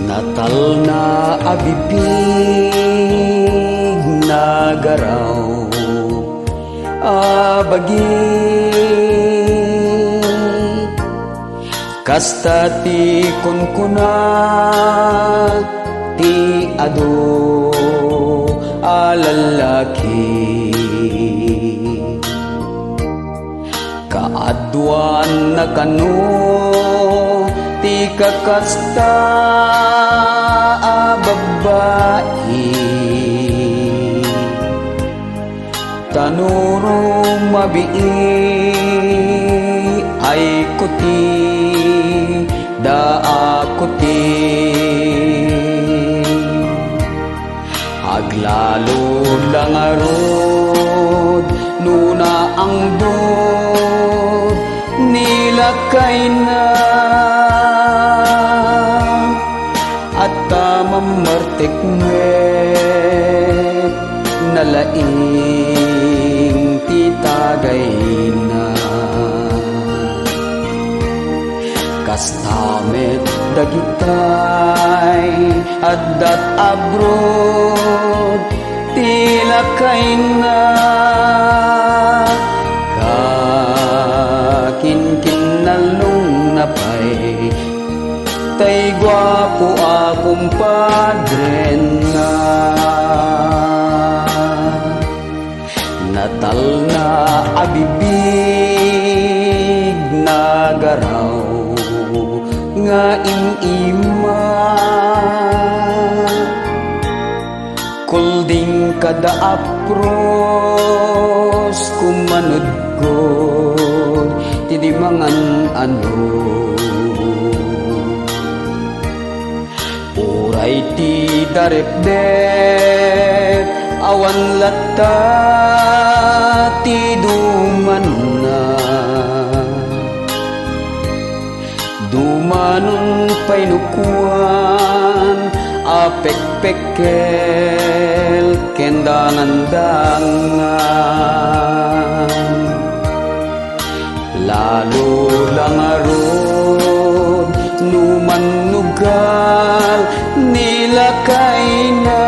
Natal na abibig na garaw abagin kasta ti kunkuna ti ado alalaki kaadwan na kano ti kakasta babae tanurong mabii ay kuti da kuti aglalo lang arod nuna ang dod nilakay na at mamartik met nalaing titagay na kastamet dagitay addat abrod tilakay na kakinkinalong napay tay gwapo akong padre nga Natal na abibig na garaw nga imima kulding kada apros kumanod ko ti mangan ano uray ti darepdep awan latta ti duman na dumanon painukuan apekpekel kendangan-dangan lalo lang arod numan nugal nilakay na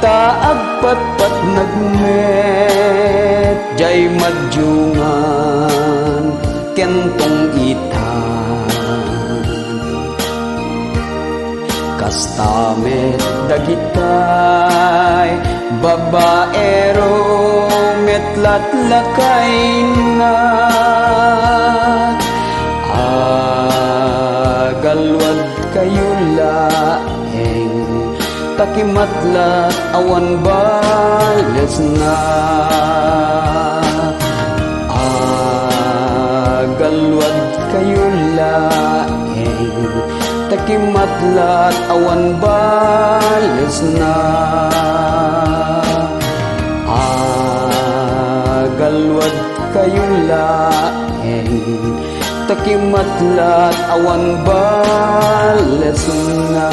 taagpat-pat nagmet jay madyungan kentong itan kastamet dagitay babaero metlat lakay na agalwad kayo laeng takimatlat awan bales na agalwad kayo laeng takimatlat awan bales na agalwad kayo laeng takimatlat awan bales na